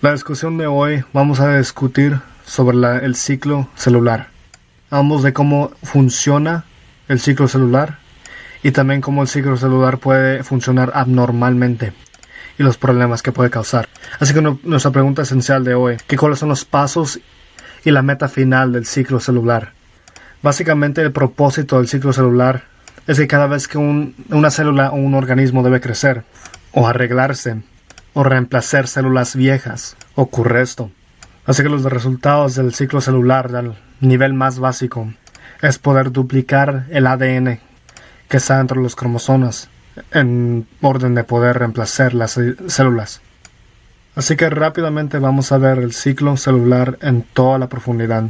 La discusión de hoy vamos a discutir sobre el ciclo celular. Hablamos de cómo funciona el ciclo celular y también cómo el ciclo celular puede funcionar abnormalmente y los problemas que puede causar. Así que nuestra pregunta esencial de hoy, ¿cuáles son los pasos y la meta final del ciclo celular? Básicamente el propósito del ciclo celular es que cada vez que una célula o un organismo debe crecer o arreglarse o reemplazar células viejas, ocurre esto. Así que los resultados del ciclo celular del nivel más básico es poder duplicar el ADN que está dentro de los cromosomas en orden de poder reemplazar las células. Así que rápidamente vamos a ver el ciclo celular en toda la profundidad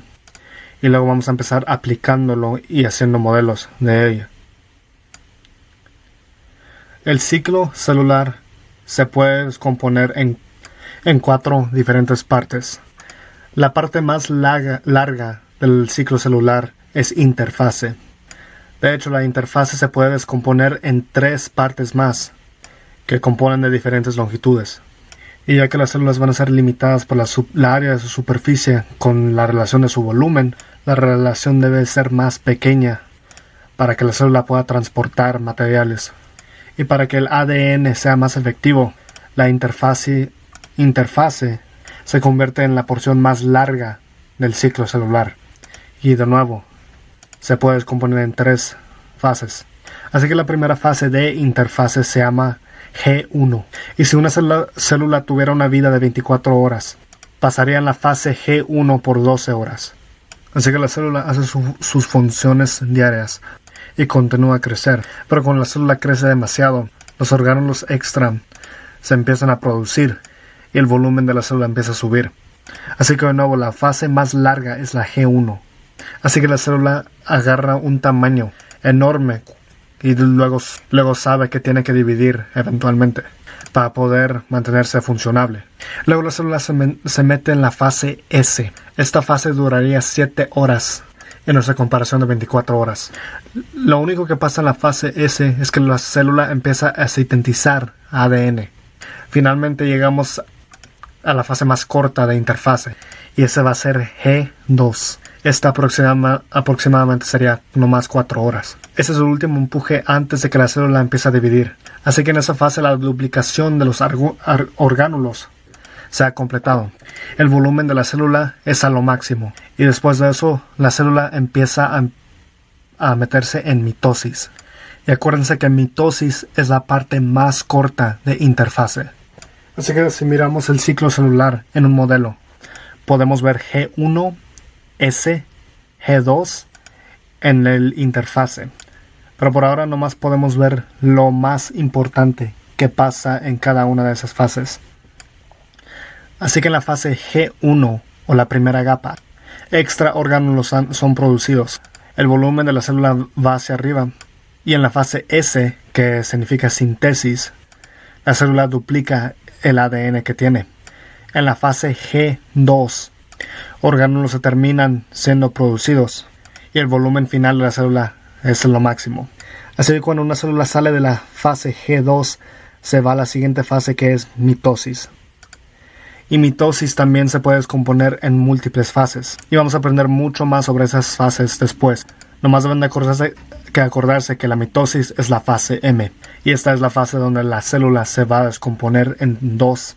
y luego vamos a empezar aplicándolo y haciendo modelos de ello. El ciclo celular se puede descomponer en 4 diferentes partes. La parte más larga del ciclo celular es interfase. De hecho, la interfase se puede descomponer en 3 partes más que componen de diferentes longitudes. Y ya que las células van a ser limitadas por la área de su superficie con la relación de su volumen, la relación debe ser más pequeña para que la célula pueda transportar materiales. Y para que el ADN sea más efectivo, la interfase se convierte en la porción más larga del ciclo celular. Y de nuevo, se puede descomponer en 3 fases. Así que la primera fase de interfase se llama G1. Y si una célula tuviera una vida de 24 horas, pasaría en la fase G1 por 12 horas. Así que la célula hace sus funciones diarias y continúa a crecer. Pero cuando la célula crece demasiado, los orgánulos extra se empiezan a producir y el volumen de la célula empieza a subir. Así que de nuevo la fase más larga es la G1. Así que la célula agarra un tamaño enorme y luego sabe que tiene que dividir eventualmente para poder mantenerse funcionable. Luego la célula se mete en la fase S. Esta fase duraría 7 horas en nuestra comparación de 24 horas. Lo único que pasa en la fase S es que la célula empieza a sintetizar ADN. Finalmente llegamos a la fase más corta de interfase y ese va a ser G2. Esta aproximadamente sería nomás 4 horas. Ese es el último empuje antes de que la célula empiece a dividir. Así que en esa fase la duplicación de los orgánulos se ha completado. El volumen de la célula es a lo máximo. Y después de eso, la célula empieza a meterse en mitosis. Y acuérdense que mitosis es la parte más corta de interfase. Así que si miramos el ciclo celular en un modelo, podemos ver G1, S, G2 en el interfase. Pero por ahora nomás podemos ver lo más importante que pasa en cada una de esas fases. Así que en la fase G1 o la primera capa, extra orgánulos son producidos. El volumen de la célula va hacia arriba. Y en la fase S, que significa síntesis, la célula duplica el ADN que tiene. En la fase G2, orgánulos se terminan siendo producidos y el volumen final de la célula es lo máximo. Así que cuando una célula sale de la fase G2, se va a la siguiente fase que es mitosis. Y mitosis también se puede descomponer en múltiples fases. Y vamos a aprender mucho más sobre esas fases después. Nomás deben de acordarse que la mitosis es la fase M. Y esta es la fase donde la célula se va a descomponer en 2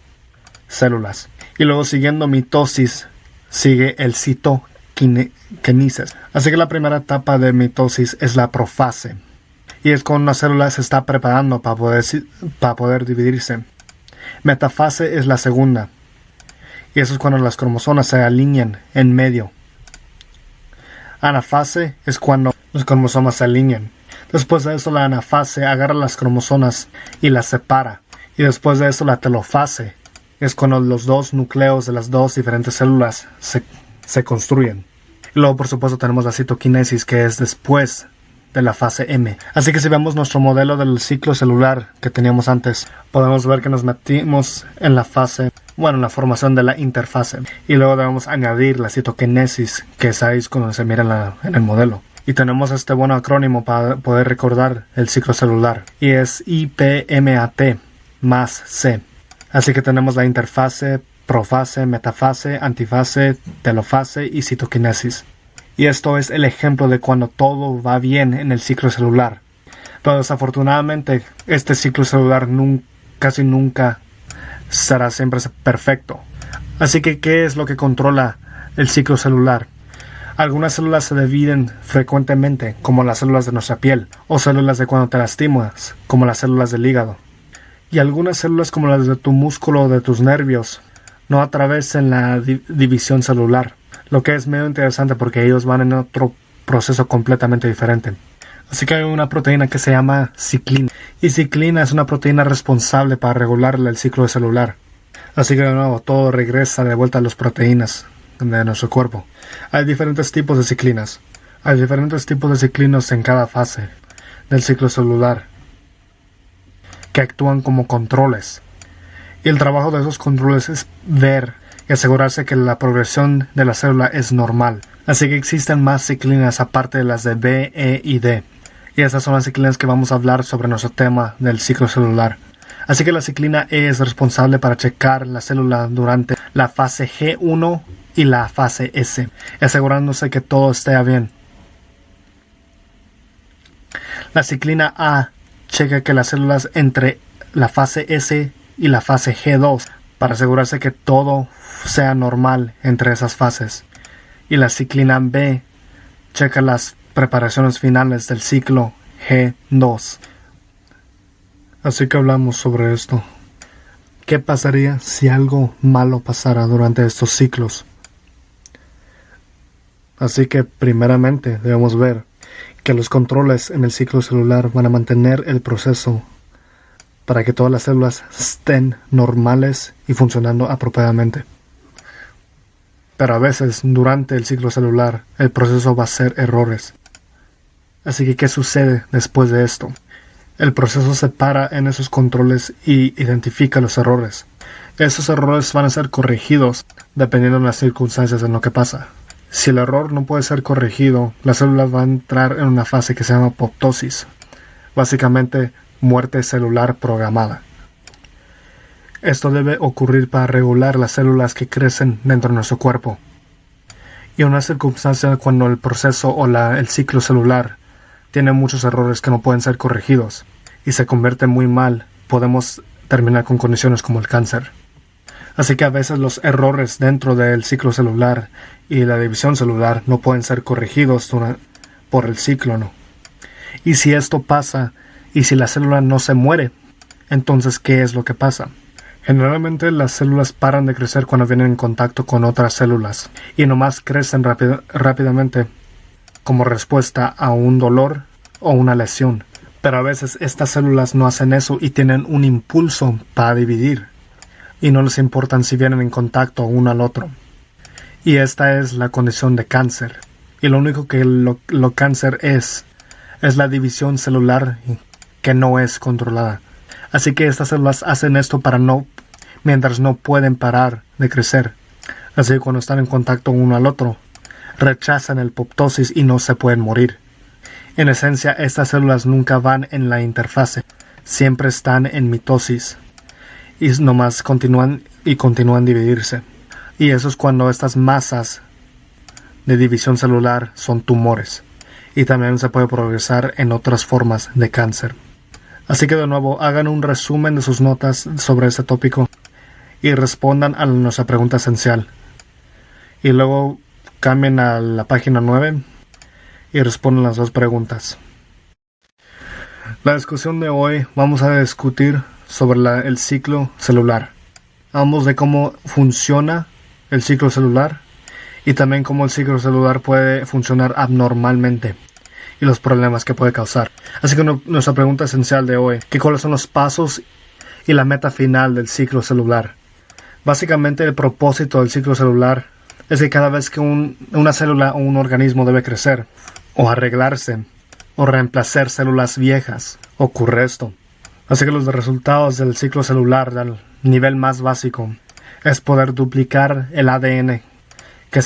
células. Y luego siguiendo mitosis sigue el citoquinesis. Así que la primera etapa de mitosis es la profase. Y es cuando una célula se está preparando para poder dividirse. Metafase es la segunda. Y eso es cuando las cromosomas se alinean en medio. Anafase es cuando los cromosomas se alinean. Después de eso la anafase agarra las cromosomas y las separa. Y después de eso la telofase es cuando los 2 núcleos de las 2 diferentes células se construyen. Y luego por supuesto tenemos la citoquinesis, que es después de la fase M. Así que si vemos nuestro modelo del ciclo celular que teníamos antes, podemos ver que nos metimos en la formación de la interfase. Y luego debemos añadir la citoquinesis, que es ahí cuando se mira en el modelo. Y tenemos este buen acrónimo para poder recordar el ciclo celular. Y es IPMAT más C. Así que tenemos la interfase profase, metafase, antifase, telofase y citoquinesis. Y esto es el ejemplo de cuando todo va bien en el ciclo celular. Pero desafortunadamente este ciclo celular casi nunca será siempre perfecto. Así que, ¿qué es lo que controla el ciclo celular? Algunas células se dividen frecuentemente, como las células de nuestra piel, o células de cuando te lastimas, como las células del hígado. Y algunas células, como las de tu músculo o de tus nervios, no atravesan la división celular, lo que es medio interesante porque ellos van en otro proceso completamente diferente. Así que hay una proteína que se llama ciclina, y ciclina es una proteína responsable para regular el ciclo celular. Así que de nuevo, todo regresa de vuelta a las proteínas de nuestro cuerpo. Hay diferentes tipos de ciclinas. Hay diferentes tipos de ciclinos en cada fase del ciclo celular que actúan como controles. Y el trabajo de esos controles es ver y asegurarse que la progresión de la célula es normal. Así que existen más ciclinas aparte de las de B, E y D. Y esas son las ciclinas que vamos a hablar sobre nuestro tema del ciclo celular. Así que la ciclina E es responsable para checar la célula durante la fase G1 y la fase S, asegurándose que todo esté bien. La ciclina A checa que las células entre la fase S y la fase G2 para asegurarse que todo sea normal entre esas fases. Y la ciclina B checa las preparaciones finales del ciclo G2. Así que hablamos sobre esto. ¿Qué pasaría si algo malo pasara durante estos ciclos? Así que primeramente debemos ver que los controles en el ciclo celular van a mantener el proceso para que todas las células estén normales y funcionando apropiadamente. Pero a veces durante el ciclo celular el proceso va a ser errores. Así que ¿qué sucede después de esto? El proceso se para en esos controles y identifica los errores. Esos errores van a ser corregidos dependiendo de las circunstancias en lo que pasa. Si el error no puede ser corregido, la célula va a entrar en una fase que se llama apoptosis, básicamente muerte celular programada. Esto debe ocurrir para regular las células que crecen dentro de nuestro cuerpo. Y en una circunstancia cuando el proceso o el ciclo celular tiene muchos errores que no pueden ser corregidos y se convierte muy mal, podemos terminar con condiciones como el cáncer. Así que a veces los errores dentro del ciclo celular y la división celular no pueden ser corregidos por el ciclo, ¿no? Y si esto pasa, y si la célula no se muere, entonces ¿qué es lo que pasa? Generalmente las células paran de crecer cuando vienen en contacto con otras células y nomás crecen rápidamente como respuesta a un dolor o una lesión. Pero a veces estas células no hacen eso y tienen un impulso para dividir. Y no les importan si vienen en contacto uno al otro. Y esta es la condición de cáncer. Y lo único que lo cáncer es la división celular que no es controlada. Así que estas células hacen esto mientras no pueden parar de crecer. Así que cuando están en contacto uno al otro, rechazan el apoptosis y no se pueden morir. En esencia, estas células nunca van en la interfase. Siempre están en mitosis. Y nomás continúan dividirse. Y eso es cuando estas masas de división celular son tumores. Y también se puede progresar en otras formas de cáncer. Así que de nuevo, hagan un resumen de sus notas sobre este tópico y respondan a nuestra pregunta esencial. Y luego cambien a la página 9 y respondan las dos preguntas. La discusión de hoy vamos a discutir sobre el ciclo celular. Hablamos de cómo funciona el ciclo celular y también cómo el ciclo celular puede funcionar abnormalmente y los problemas que puede causar. Así que nuestra pregunta esencial de hoy, ¿cuáles son los pasos y la meta final del ciclo celular? Básicamente el propósito del ciclo celular es que cada vez que una célula o un organismo debe crecer o arreglarse o reemplazar células viejas, ocurre esto. Así que los resultados del ciclo celular del nivel más básico es poder duplicar el ADN